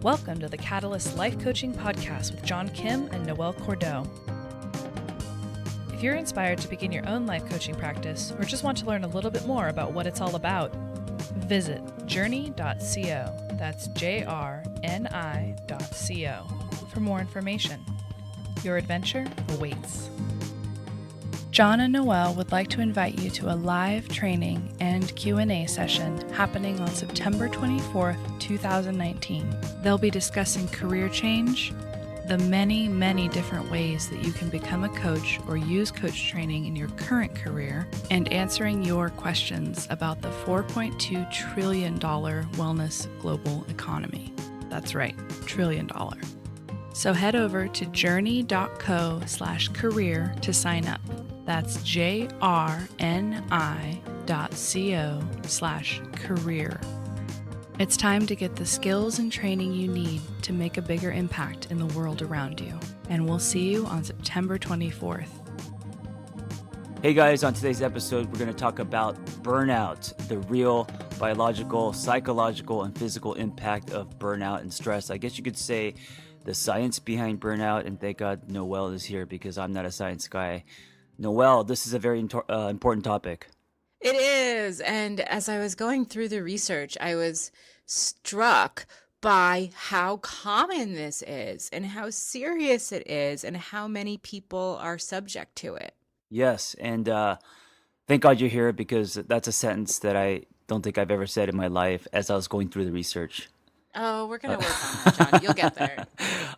Welcome to the Catalyst Life Coaching Podcast with John Kim and Noelle Cordeaux. If you're inspired to begin your own life coaching practice or just want to learn a little bit more about what it's all about, visit JRNI.co. That's JRNI.co for more information. Your adventure awaits. John and Noelle would like to invite you to a live training and Q&A session happening on September 24th, 2019. They'll be discussing career change, the many, many different ways that you can become a coach or use coach training in your current career, and answering your questions about the $4.2 trillion wellness global economy. That's right, $1 trillion. So head over to JRNI.co/career to sign up. That's JRNI.co/career. It's time to get the skills and training you need to make a bigger impact in the world around you. And we'll see you on September 24th. Hey guys, on today's episode, we're going to talk about burnout, the real biological, psychological, and physical impact of burnout and stress. I guess you could say the science behind burnout, and thank God Noelle is here because I'm not a science guy. Noelle, this is a very important topic. It is. And as I was going through the research, I was struck by how common this is and how serious it is and how many people are subject to it. Yes, and thank God you're here because that's a sentence that I don't think I've ever said in my life as I was going through the research. Oh, we're going to work on that, John. You'll get there.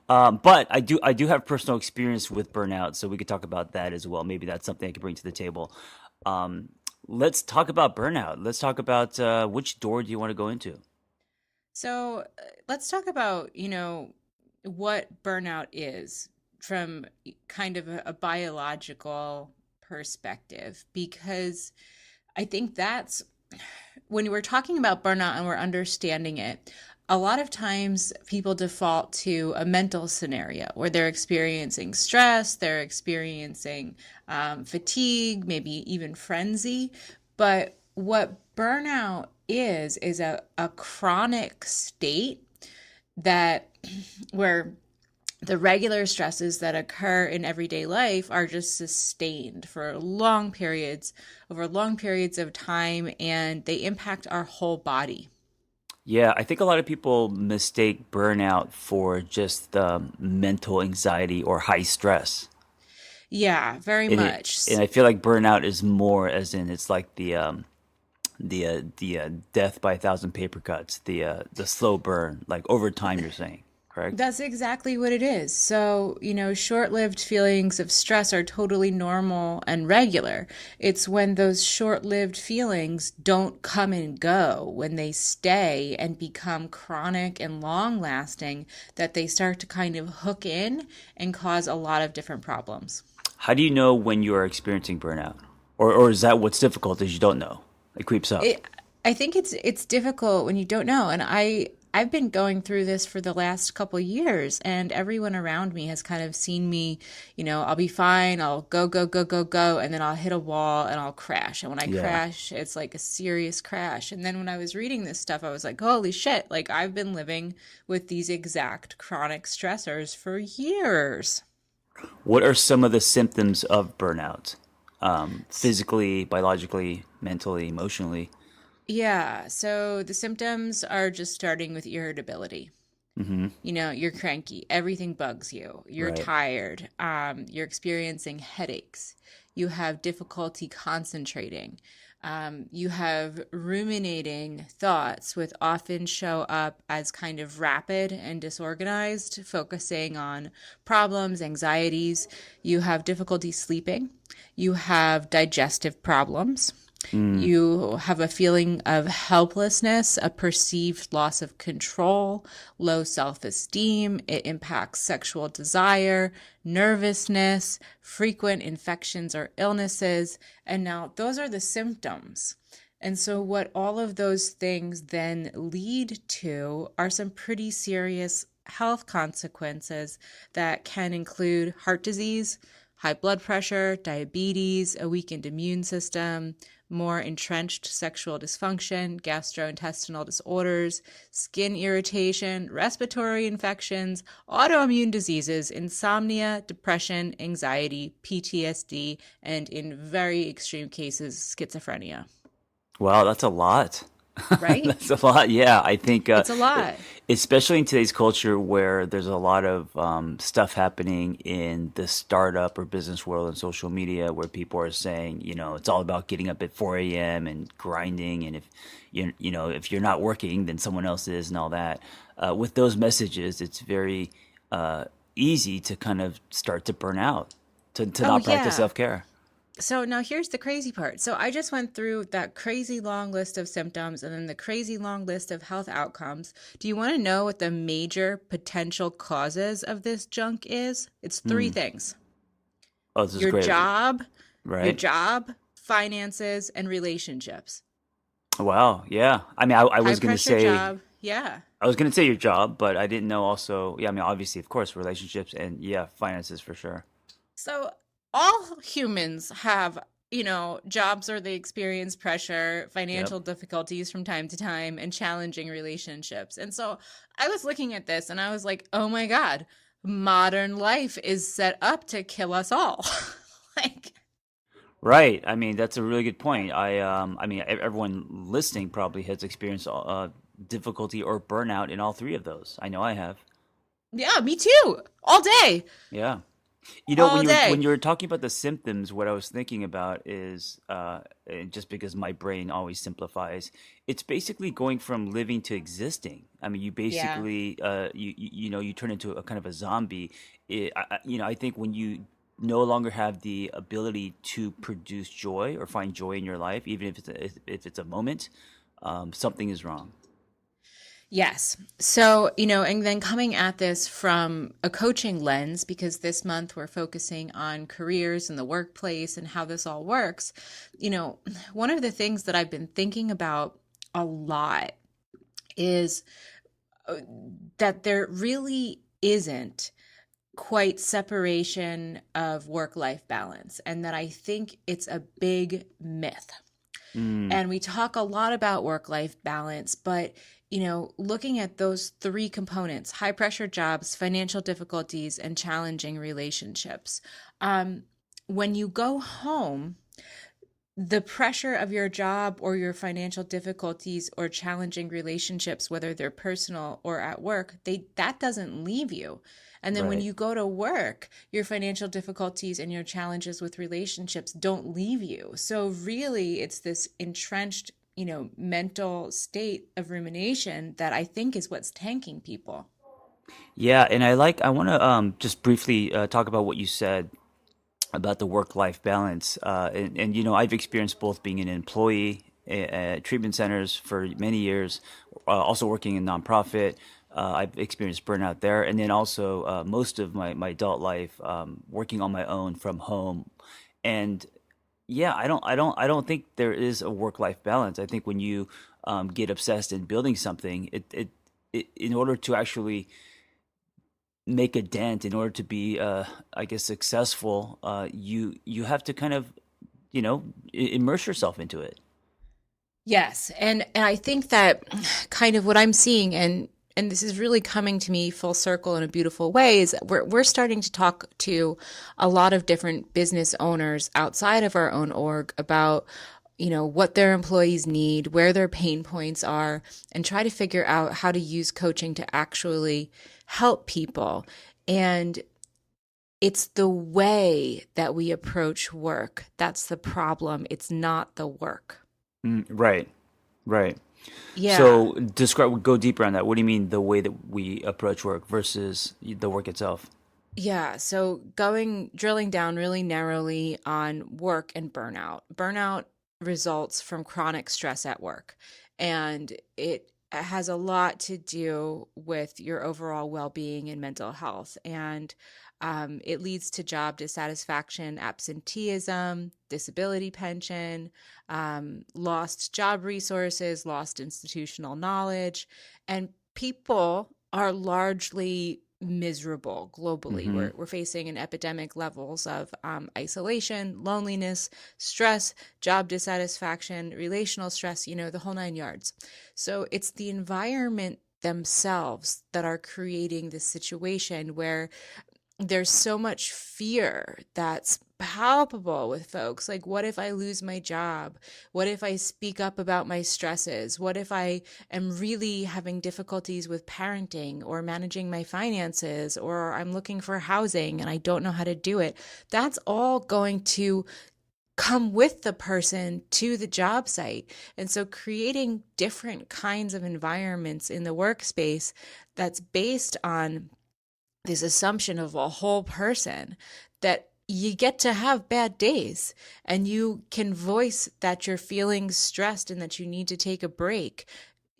But I do have personal experience with burnout, so we could talk about that as well. Maybe that's something I could bring to the table. Let's talk about burnout. Let's talk about which door do you want to go into? So let's talk about, what burnout is from kind of a biological perspective, because I think that's when we're talking about burnout and we're understanding it, a lot of times people default to a mental scenario where they're experiencing stress, they're experiencing fatigue, maybe even frenzy. But what burnout is a chronic state that where the regular stresses that occur in everyday life are just sustained for over long periods of time, and they impact our whole body. Yeah, I think a lot of people mistake burnout for just mental anxiety or high stress. Yeah, very much. And I feel like burnout is more, as in it's like the death by 1,000 paper cuts, the slow burn, like over time. You're saying, correct? That's exactly what it is. So, short-lived feelings of stress are totally normal and regular. It's when those short-lived feelings don't come and go, when they stay and become chronic and long-lasting, that they start to kind of hook in and cause a lot of different problems. How do you know when you are experiencing burnout? Or is that what's difficult is you don't know? It creeps up. I think it's difficult when you don't know. And I've been going through this for the last couple years, and everyone around me has kind of seen me, I'll be fine. I'll go, and then I'll hit a wall and I'll crash. And when I crash, it's like a serious crash. And then when I was reading this stuff, I was like, holy shit, like I've been living with these exact chronic stressors for years. What are some of the symptoms of burnout? Physically, biologically, mentally, emotionally? Yeah, so the symptoms are just starting with irritability. Mm-hmm. You're cranky. Everything bugs you. You're tired. You're experiencing headaches. You have difficulty concentrating. You have ruminating thoughts, which often show up as kind of rapid and disorganized, focusing on problems, anxieties. You have difficulty sleeping. You have digestive problems. You have a feeling of helplessness, a perceived loss of control, low self-esteem. It impacts sexual desire, nervousness, frequent infections or illnesses. And now those are the symptoms. And so what all of those things then lead to are some pretty serious health consequences that can include heart disease, high blood pressure, diabetes, a weakened immune system, more entrenched sexual dysfunction, gastrointestinal disorders, skin irritation, respiratory infections, autoimmune diseases, insomnia, depression, anxiety, PTSD, and in very extreme cases, schizophrenia. Wow, that's a lot. Right? That's a lot. Yeah, I think, It's a lot. especially in today's culture where there's a lot of stuff happening in the startup or business world and social media, where people are saying, it's all about getting up at 4 a.m. and grinding, and if if you're not working, then someone else is, and all that. With those messages, it's very easy to kind of start to burn out, to Oh, not practice yeah. self-care. So now here's the crazy part. So I just went through that crazy long list of symptoms and then the crazy long list of health outcomes. Do you want to know what the major potential causes of this junk is? It's three Hmm. things. Oh, this is Your great. job, your Right? job, finances, and relationships. Wow. Yeah. I mean, I High was gonna pressure say job. Yeah. I was gonna say your job, but I didn't know also. Yeah, I mean, obviously, of course, relationships and yeah, finances for sure. So all humans have, jobs or they experience pressure, Yep. financial difficulties from time to time, and challenging relationships. And so I was looking at this and I was like, oh my God, modern life is set up to kill us all. Like, Right. I mean, that's a really good point. I mean, everyone listening probably has experienced difficulty or burnout in all three of those. I know I have. yeah, me too. All day. Yeah. When All when day. you were talking about the symptoms, what I was thinking about is, and just because my brain always simplifies, it's basically going from living to existing. I mean, you Yeah. basically, you turn into a kind of a zombie. I think when you no longer have the ability to produce joy or find joy in your life, even if it's a moment, something is wrong. Yes. So, and then coming at this from a coaching lens, because this month we're focusing on careers and the workplace and how this all works, you know, one of the things that I've been thinking about a lot is that there really isn't quite separation of work-life balance, and that I think it's a big myth. Mm, And we talk a lot about work life balance, but looking at those three components: high pressure jobs, financial difficulties, and challenging relationships. Um, when you go home, the pressure of your job or your financial difficulties or challenging relationships, whether they're personal or at work, that doesn't leave you. And then when right. you go to work, your financial difficulties and your challenges with relationships don't leave you. So really, it's this entrenched, mental state of rumination that I think is what's tanking people. Yeah, and I want to just briefly talk about what you said about the work-life balance. And I've experienced both being an employee at treatment centers for many years, also working in nonprofit. I've experienced burnout there, and then also most of my adult life working on my own from home. And yeah, I don't think there is a work-life balance. I think when you get obsessed in building something, in order to actually make a dent, in order to be I guess successful, you have to kind of immerse yourself into it. Yes, and I think that kind of what I'm seeing, and this is really coming to me full circle in a beautiful way, is that we're starting to talk to a lot of different business owners outside of our own org about what their employees need, where their pain points are, and try to figure out how to use coaching to actually help people. And it's the way that we approach work that's the problem. It's not the work. Right, right. Yeah. So go deeper on that. What do you mean the way that we approach work versus the work itself? Yeah, so drilling down really narrowly on work and burnout. Burnout results from chronic stress at work, and it has a lot to do with your overall well-being and mental health. And it leads to job dissatisfaction, absenteeism, disability pension, lost job resources, lost institutional knowledge, and people are largely miserable globally. Mm-hmm. We're facing an epidemic levels of isolation, loneliness, stress, job dissatisfaction, relational stress, the whole nine yards. So it's the environment themselves that are creating this situation where there's so much fear that's palpable with folks. Like, what if I lose my job? What if I speak up about my stresses? What if I am really having difficulties with parenting or managing my finances, or I'm looking for housing and I don't know how to do it? That's all going to come with the person to the job site. And so creating different kinds of environments in the workspace that's based on this assumption of a whole person, that you get to have bad days and you can voice that you're feeling stressed and that you need to take a break.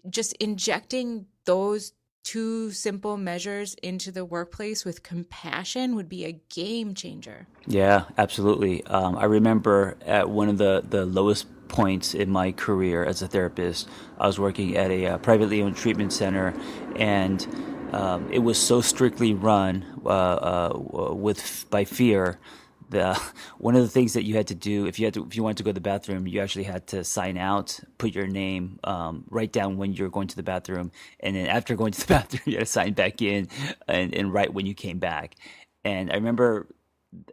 Just injecting those two simple measures into the workplace with compassion would be a game changer. Yeah, absolutely. I remember at one of the lowest points in my career as a therapist, I was working at a privately owned treatment center, and it was so strictly run by fear. The One of the things that you had to do, if you wanted to go to the bathroom, you actually had to sign out, put your name, write down when you're going to the bathroom, and then after going to the bathroom, you had to sign back in and write when you came back. And I remember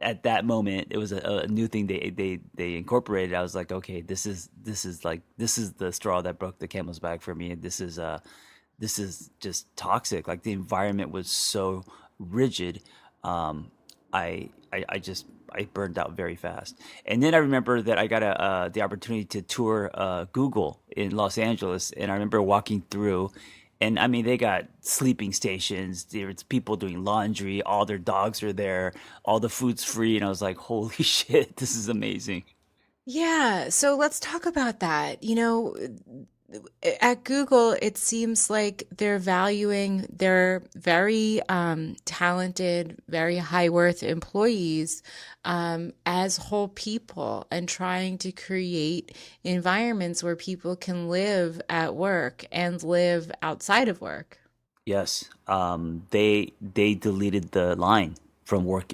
at that moment, it was a new thing they incorporated. I was like, okay, this is the straw that broke the camel's back for me. This is just toxic. Like, the environment was so rigid. I burned out very fast. And then I remember that I got the opportunity to tour Google in Los Angeles, and I remember walking through, and I mean, they got sleeping stations. There's people doing laundry. All their dogs are there. All the food's free, and I was like, "Holy shit, this is amazing." Yeah, so let's talk about that. At Google, it seems like they're valuing their very talented, very high worth employees as whole people, and trying to create environments where people can live at work and live outside of work. Yes, they deleted the line from work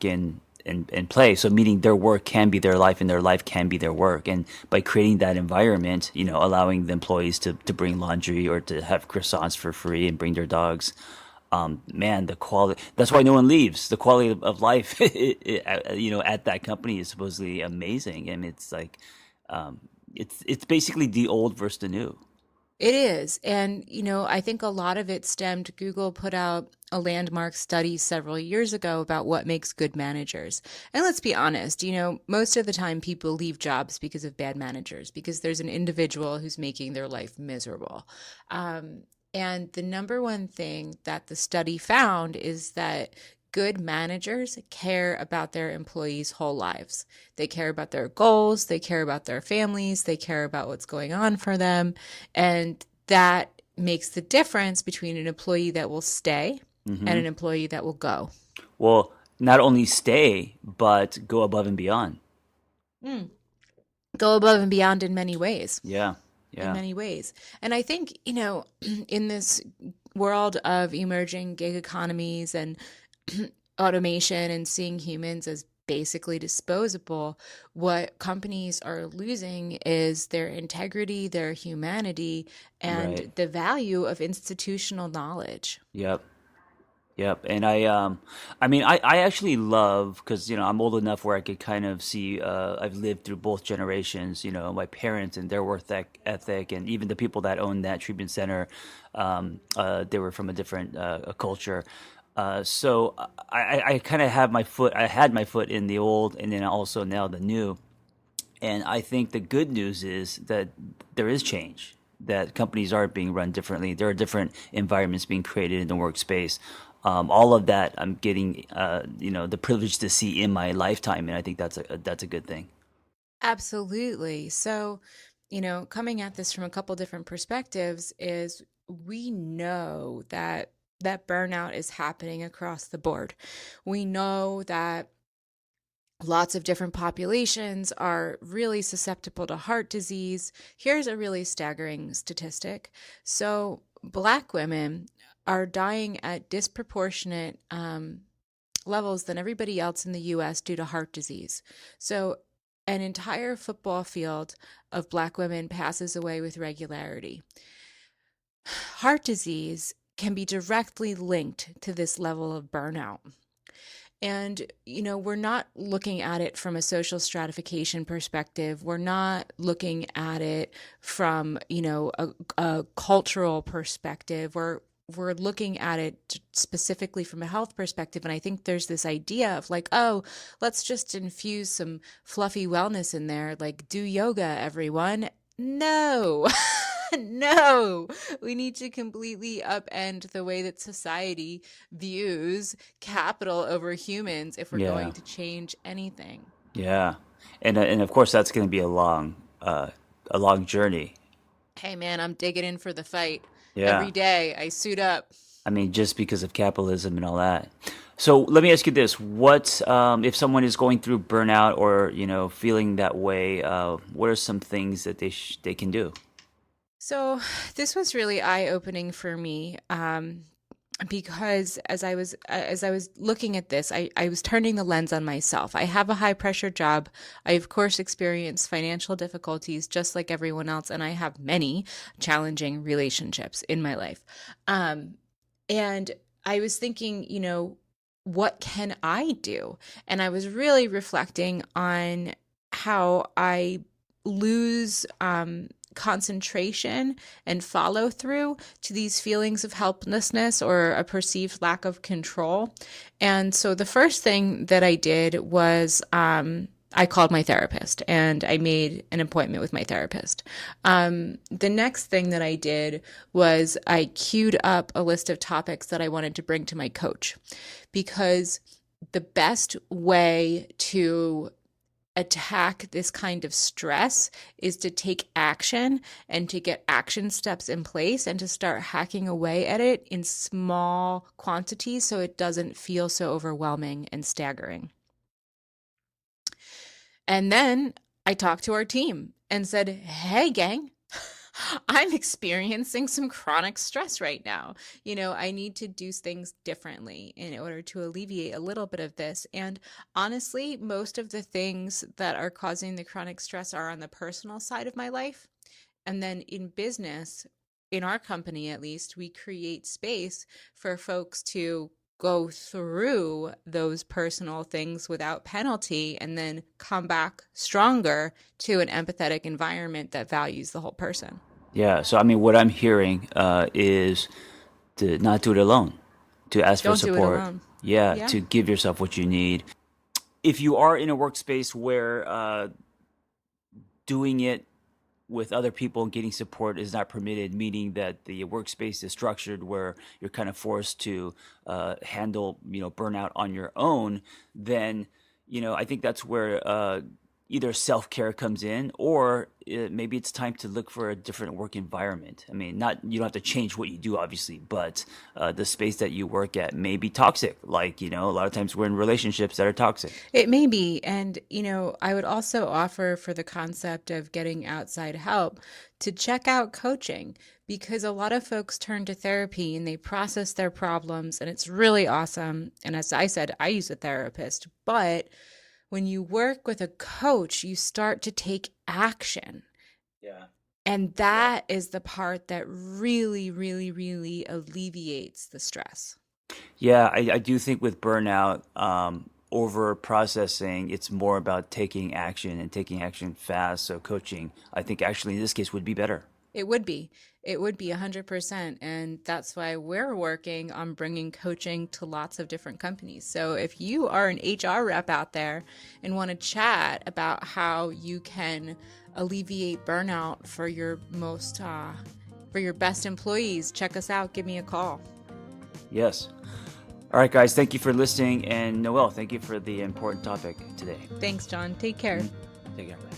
and play. So meaning their work can be their life and their life can be their work. And by creating that environment, allowing the employees to bring laundry or to have croissants for free and bring their dogs, man, the quality. That's why no one leaves. The quality of life, at that company is supposedly amazing, and it's like, it's basically the old versus the new. It is. And, I think a lot of it stemmed, Google put out a landmark study several years ago about what makes good managers. And let's be honest, most of the time people leave jobs because of bad managers, because there's an individual who's making their life miserable. And the number one thing that the study found is that good managers care about their employees' whole lives. They care about their goals, they care about their families, they care about what's going on for them. And that makes the difference between an employee that will stay and Hmm. an employee that will go. Well, not only stay, but go above and beyond. Mm. Go above and beyond in many ways. Yeah, In yeah, many ways. And I think, in this world of emerging gig economies and automation and seeing humans as basically disposable, what companies are losing is their integrity, their humanity, right. and the value of institutional knowledge. Yep. Yep, and I mean, I actually love, because I'm old enough where I could kind of see. I've lived through both generations. My parents and their ethic, and even the people that owned that treatment center, they were from a different culture. So I kind of have my foot. I had my foot in the old, and then also now the new. And I think the good news is that there is change, that companies are being run differently. There are different environments being created in the workspace. All of that I'm getting, the privilege to see in my lifetime, and I think that's a good thing. Absolutely. So, coming at this from a couple different perspectives is we know that burnout is happening across the board. We know that lots of different populations are really susceptible to heart disease. Here's a really staggering statistic. So, Black women are dying at disproportionate levels than everybody else in the US due to heart disease. So an entire football field of Black women passes away with regularity. Heart disease can be directly linked to this level of burnout. And, we're not looking at it from a social stratification perspective. We're not looking at it from, a cultural perspective. We're looking at it specifically from a health perspective. And I think there's this idea of like, oh, let's just infuse some fluffy wellness in there. Like, do yoga, everyone. No. No, we need to completely upend the way that society views capital over humans if we're going to change anything. Yeah. And of course, that's going to be a long journey. Hey, man, I'm digging in for the fight. Yeah. Every day I suit up. I mean, just because of capitalism and all that. So let me ask you this: what if someone is going through burnout or feeling that way? What are some things that they can do? So this was really eye-opening for me because as I was looking at this, I was turning the lens on myself. I have a high-pressure job. I, of course, experience financial difficulties just like everyone else, and I have many challenging relationships in my life. And I was thinking, what can I do? And I was really reflecting on how I lose concentration and follow through to these feelings of helplessness or a perceived lack of control. And so the first thing that I did was I called my therapist and I made an appointment with my therapist. The next thing that I did was I queued up a list of topics that I wanted to bring to my coach, because the best way to attack this kind of stress is to take action and to get action steps in place and to start hacking away at it in small quantities so it doesn't feel so overwhelming and staggering. And then I talked to our team and said, hey, gang, I'm experiencing some chronic stress right now. I need to do things differently in order to alleviate a little bit of this. And honestly, most of the things that are causing the chronic stress are on the personal side of my life. And then in business, in our company at least, we create space for folks to go through those personal things without penalty and then come back stronger to an empathetic environment that values the whole person. Yeah. So, I mean, what I'm hearing is to not do it alone, to ask for support. Don't do it alone. Yeah, to give yourself what you need. If you are in a workspace where doing it with other people and getting support is not permitted, meaning that the workspace is structured where you're kind of forced to handle, burnout on your own, then, I think that's where either self-care comes in, or maybe it's time to look for a different work environment. I mean, you don't have to change what you do, obviously, but the space that you work at may be toxic. Like, a lot of times we're in relationships that are toxic. It may be. And, I would also offer, for the concept of getting outside help, to check out coaching, because a lot of folks turn to therapy and they process their problems, and it's really awesome. And as I said, I use a therapist, but when you work with a coach, you start to take action. Yeah. And that is the part that really, really, really alleviates the stress. Yeah, I do think with burnout, over processing, it's more about taking action and taking action fast. So coaching, I think actually in this case would be better. It would be. It would be 100%. And that's why we're working on bringing coaching to lots of different companies. So if you are an HR rep out there and want to chat about how you can alleviate burnout for your best employees, check us out. Give me a call. Yes. All right, guys, thank you for listening. And Noelle, thank you for the important topic today. Thanks, John. Take care. Take care. Bye.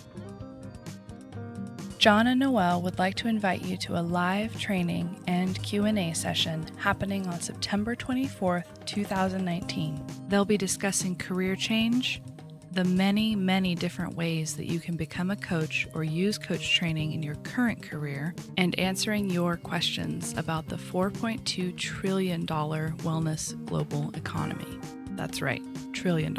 John and Noelle would like to invite you to a live training and Q&A session happening on September 24th, 2019. They'll be discussing career change, the many, many different ways that you can become a coach or use coach training in your current career, and answering your questions about the $4.2 trillion wellness global economy. That's right, $1 trillion.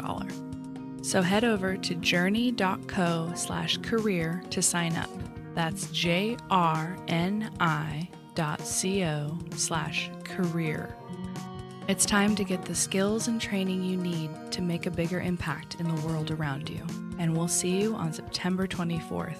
So head over to JRNI.co/career to sign up. That's JRNI.co/career. It's time to get the skills and training you need to make a bigger impact in the world around you. And we'll see you on September 24th.